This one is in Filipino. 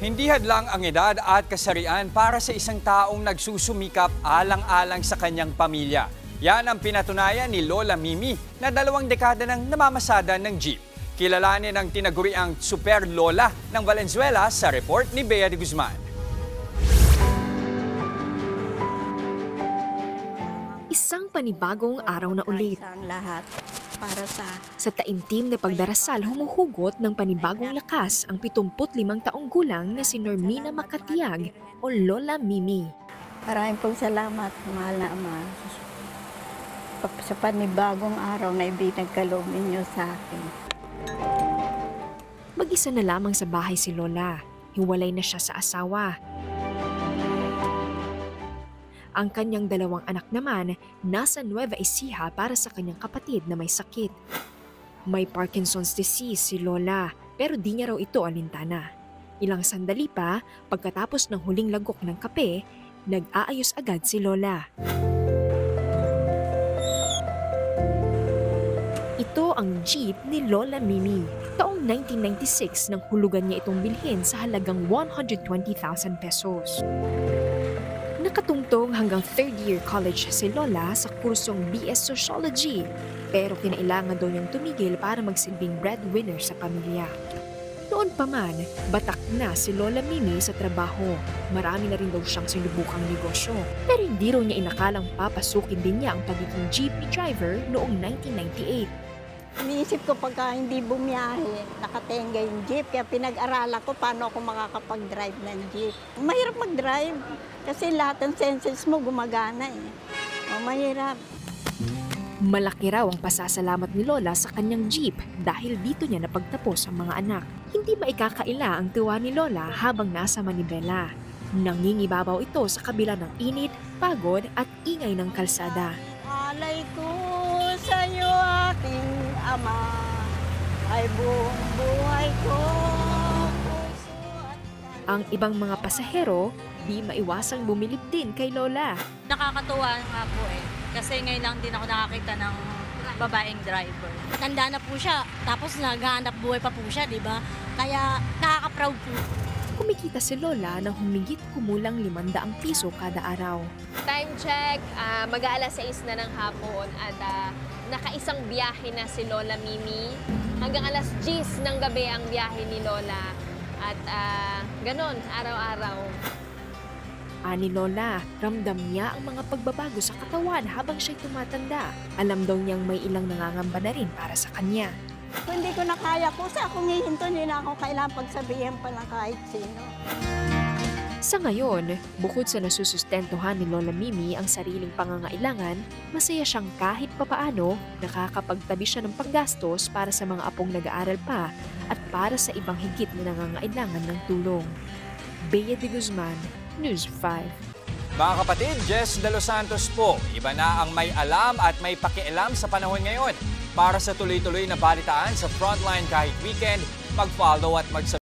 Hindi hadlang ang edad at kasarian para sa isang taong nagsusumikap alang-alang sa kanyang pamilya. Yan ang pinatunayan ni Lola Mimi na 2 dekada nang namamasada ng jeep. Kilalanin ang tinaguriang Super Lola ng Valenzuela sa report ni Bea de Guzman. Isang panibagong araw na ulit. Lahat para sa taimtim na pagdarasal, humuhugot ng panibagong lakas ang 75 taong gulang na si Normina Makatiag o Lola Mimi. Maraming pong salamat, mahal na Ama, sa panibagong araw na ibinagkaloob ninyo sa akin. Mag-isa na lamang sa bahay si Lola. Hiwalay na siya sa asawa. Ang kanyang 2 anak naman nasa Nueva Ecija para sa kanyang kapatid na may sakit. May Parkinson's disease si Lola pero di niya raw ito alintana. Ilang sandali pa, pagkatapos ng huling lagok ng kape, nag-aayos agad si Lola. Ito ang jeep ni Lola Mimi. Taong 1996 nang hulugan niya itong bilhin sa halagang 120,000 pesos. Nakatungtong hanggang 3rd year college si Lola sa kursong BS Sociology, pero kinailangan daw niyang tumigil para magsilbing breadwinner sa pamilya. Noon pa man, batak na si Lola Mimi sa trabaho. Marami na rin daw siyang sinubukang negosyo, pero hindi raw niya inakalang papasukin din niya ang pagiging jeepney driver noong 1998. Iniisip ko pagka hindi bumiyahe, nakatenga yung jeep, kaya pinag-aralan ko paano ako makakapag-drive ng jeep. Mahirap mag-drive kasi lahat ng senses mo gumagana eh. Mahirap. Malaki raw ang pasasalamat ni Lola sa kanyang jeep dahil dito niya napagtapos ang mga anak. Hindi maikakaila ang tuwa ni Lola habang nasa Manibela. Nangingibabaw ito sa kabila ng init, pagod at ingay ng kalsada. Alay ko sa'yo aking Ama, ay buong buhay ko. Ang ibang mga pasahero, di maiwasang bumilib din kay Lola. Nakakatuwa nga po kasi ngayon lang din ako nakakita ng babaeng driver. Tanda na po siya, tapos naghahanap buhay pa po siya, di ba? Kaya nakaka-proud po. Kumikita si Lola ng humigit kumulang 500 piso kada araw. Time check, mag-aalas 6 na ng hapon at nakaisang biyahe na si Lola Mimi. Hanggang alas 10 ng gabi ang biyahe ni Lola. At ganon, araw-araw. Ani Lola, ramdam niya ang mga pagbabago sa katawan habang siya'y tumatanda. Alam daw niyang may ilang nangangamba na rin para sa kanya. Kung hindi ko na kaya ko, sa akong hihinto, hindi na ako kailangan pagsabihin pa ng kahit sino. Sa ngayon, bukod sa nasusustentuhan ni Lola Mimi ang sariling pangangailangan, masaya siyang kahit papaano nakakapagtabi siya ng panggastos para sa mga apong nag-aaral pa at para sa ibang higit na nangangailangan ng tulong. Bea de Guzman, News 5. Mga kapatid, Jess De Los Santos po. Iba na ang may alam at may pakialam sa panahon ngayon. Para sa tuloy-tuloy na balitaan sa Frontline kahit weekend, mag-follow at mag-subscribe